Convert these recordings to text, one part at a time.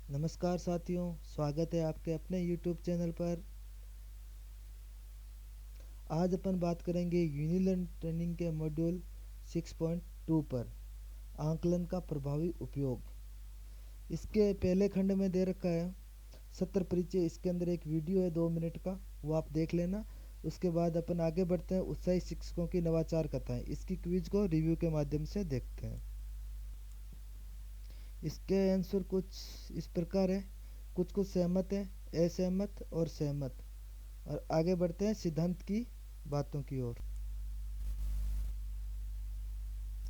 नमस्कार साथियों, स्वागत है आपके अपने YouTube चैनल पर। आज अपन बात करेंगे यूनिलर्न ट्रेनिंग के मॉड्यूल 6.2 पर आंकलन का प्रभावी उपयोग। इसके पहले खंड में दे रखा है सत्र परिचय। इसके अंदर एक वीडियो है 2 मिनट का, वो आप देख लेना। उसके बाद अपन आगे बढ़ते हैं उत्साही शिक्षकों की नवाचार कथाएं। इसकी क्विज को रिव्यू के माध्यम से देखते हैं। इसके आंसर कुछ इस प्रकार है, कुछ कुछ सहमत है, असहमत और सहमत। और आगे बढ़ते हैं सिद्धांत की बातों की ओर।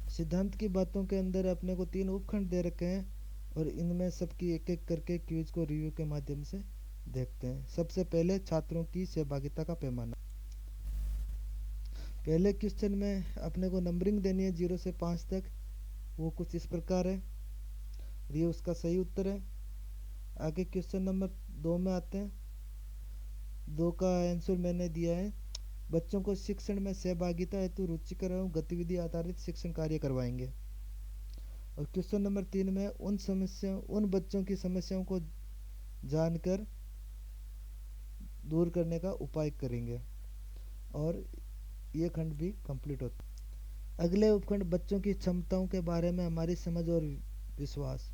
सिद्धांत की बातों के अंदर अपने को 3 उपखंड दे रखे हैं और इनमें सबकी एक एक करके क्विज को रिव्यू के माध्यम से देखते हैं। सबसे पहले छात्रों की सहभागिता का पैमाना। पहले क्वेश्चन में अपने को नंबरिंग देनी है 0 से 5 तक। वो कुछ इस प्रकार है, ये उसका सही उत्तर है। आगे क्वेश्चन नंबर 2 में आते हैं। 2 का आंसर मैंने दिया है, बच्चों को शिक्षण में सहभागिता हेतु रुचिकर एवं गतिविधि आधारित शिक्षण कार्य करवाएंगे। और क्वेश्चन नंबर 3 में उन बच्चों की समस्याओं को जानकर दूर करने का उपाय करेंगे। और ये खंड भी कंप्लीट होता। अगले उपखंड बच्चों की क्षमताओं के बारे में हमारी समझ और विश्वास।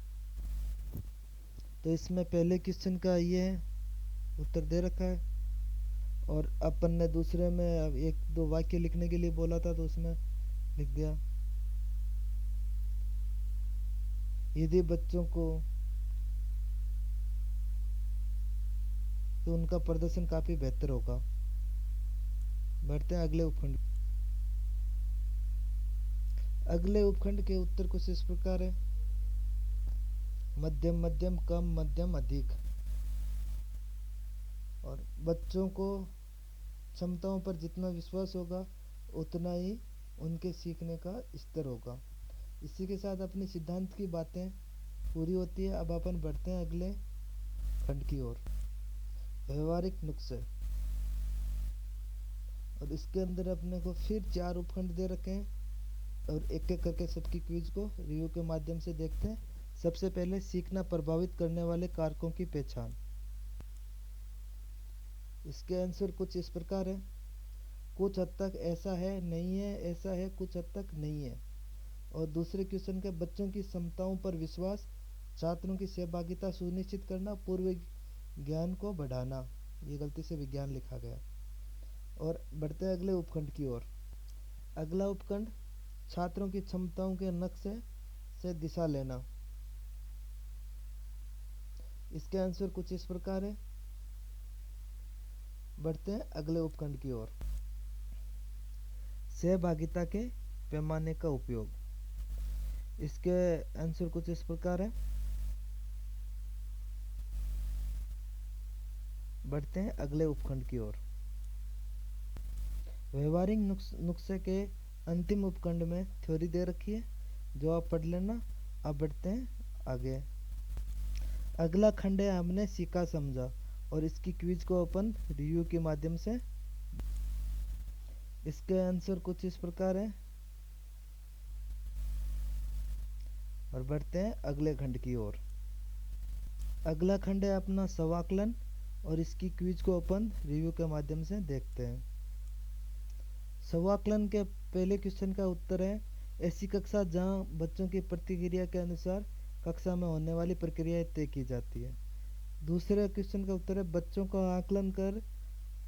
तो इसमें पहले क्वेश्चन का ये है, उत्तर दे रखा है। और अपन ने दूसरे में एक दो वाक्य लिखने के लिए बोला था, तो उसमें लिख दिया। यदि बच्चों को तो उनका प्रदर्शन काफी बेहतर होगा। बढ़ते हैं अगले उपखंड। अगले उपखंड के उत्तर कुछ इस प्रकार है, मध्यम मध्यम, कम मध्यम, अधिक। और बच्चों को क्षमताओं पर जितना विश्वास होगा उतना ही उनके सीखने का स्तर होगा। इसी के साथ अपनी सिद्धांत की बातें पूरी होती है। अब अपन बढ़ते हैं अगले खंड की ओर, व्यवहारिक नुस्खे। और इसके अंदर अपने को फिर 4 उपखंड दे रखे हैं और एक एक करके सबकी क्विज को रिव्यू के माध्यम से देखते हैं। सबसे पहले सीखना प्रभावित करने वाले कारकों की पहचान। इसके आंसर कुछ इस प्रकार है, कुछ हद तक ऐसा है, नहीं है, ऐसा है, कुछ हद तक नहीं है। और दूसरे क्वेश्चन के बच्चों की क्षमताओं पर विश्वास, छात्रों की सहभागिता सुनिश्चित करना, पूर्व ज्ञान को बढ़ाना। ये गलती से विज्ञान लिखा गया। और बढ़ते हैं अगले उपखंड की ओर। अगला उपखंड छात्रों की क्षमताओं के नक्शे से दिशा लेना। इसके आंसर कुछ इस प्रकार है। बढ़ते हैं अगले उपखंड की ओर, सहभागिता के पैमाने का उपयोग। इसके आंसर कुछ इस प्रकार है। बढ़ते हैं अगले उपखंड की ओर। व्यवहारिक नुस्खे के अंतिम उपखंड में थ्योरी दे रखी है, जो आप पढ़ लेना। अब बढ़ते हैं आगे। अगला खंड है हमने सीखा समझा, और इसकी क्विज को अपन रिव्यू के माध्यम से। इसके आंसर कुछ इस प्रकार है। और बढ़ते हैं अगले खंड की ओर। अगला खंड है अपना स्वाकलन, और इसकी क्विज को अपन रिव्यू के माध्यम से देखते हैं। स्वाकलन के पहले क्वेश्चन का उत्तर है, ऐसी कक्षा जहां बच्चों की प्रतिक्रिया के अनुसार कक्षा में होने वाली प्रक्रियाएं तय की जाती है। दूसरे क्वेश्चन का उत्तर है, बच्चों का आकलन कर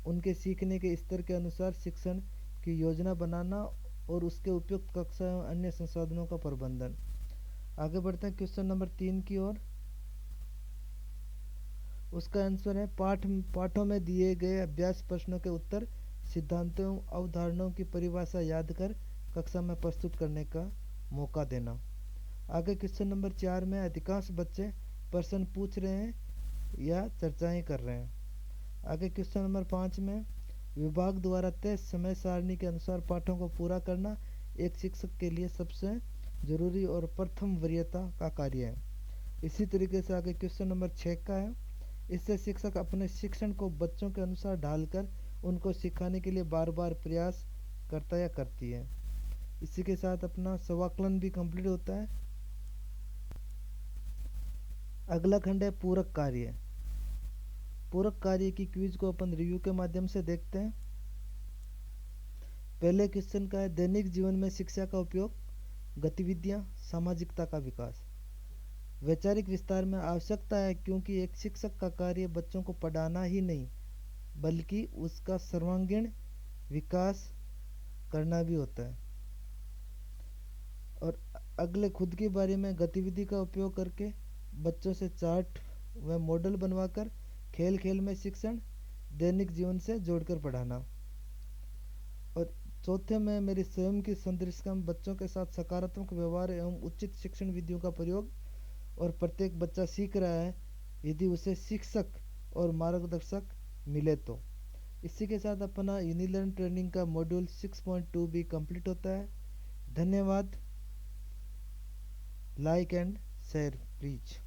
उनके सीखने के स्तर के अनुसार शिक्षण की योजना बनाना और उसके उपयुक्त कक्षा एवं अन्य संसाधनों का प्रबंधन। आगे बढ़ते हैं क्वेश्चन नंबर 3 की ओर। उसका आंसर है, पाठों में दिए गए अभ्यास प्रश्नों के उत्तर सिद्धांतों अवधारणाओं की परिभाषा याद कर कक्षा में प्रस्तुत करने का मौका देना। आगे क्वेश्चन नंबर 4 में अधिकांश बच्चे प्रश्न पूछ रहे हैं या चर्चाएं कर रहे हैं। आगे क्वेश्चन नंबर 5 में विभाग द्वारा तय समय सारणी के अनुसार पाठों को पूरा करना एक शिक्षक के लिए सबसे जरूरी और प्रथम वरीयता का कार्य है। इसी तरीके से आगे क्वेश्चन नंबर 6 का है, इससे शिक्षक अपने शिक्षण को बच्चों के अनुसार ढालकर उनको सिखाने के लिए बार बार प्रयास करता या करती है। इसी के साथ अपना स्वाकलन भी कंप्लीट होता है। अगला खंड है पूरक कार्य। पूरक कार्य की क्विज को अपन रिव्यू के माध्यम से देखते हैं। पहले क्वेश्चन का है दैनिक जीवन में शिक्षा का उपयोग, गतिविधियां, सामाजिकता का विकास। वैचारिक विस्तार में आवश्यकता है क्योंकि एक शिक्षक का कार्य बच्चों को पढ़ाना ही नहीं बल्कि उसका सर्वांगीण विकास करना भी होता है। और अगले खुद के बारे में गतिविधि का उपयोग करके बच्चों से चार्ट व मॉडल बनवाकर खेल खेल में शिक्षण दैनिक जीवन से जोड़कर पढ़ाना। और चौथे में मेरी स्वयं की संदर्शिका में बच्चों के साथ सकारात्मक व्यवहार एवं उचित शिक्षण विधियों का प्रयोग। और प्रत्येक बच्चा सीख रहा है यदि उसे शिक्षक और मार्गदर्शक मिले तो। इसी के साथ अपना यूनिलर्न ट्रेनिंग का मॉड्यूल 6.2 भी कंप्लीट होता है। धन्यवाद। Like and share please.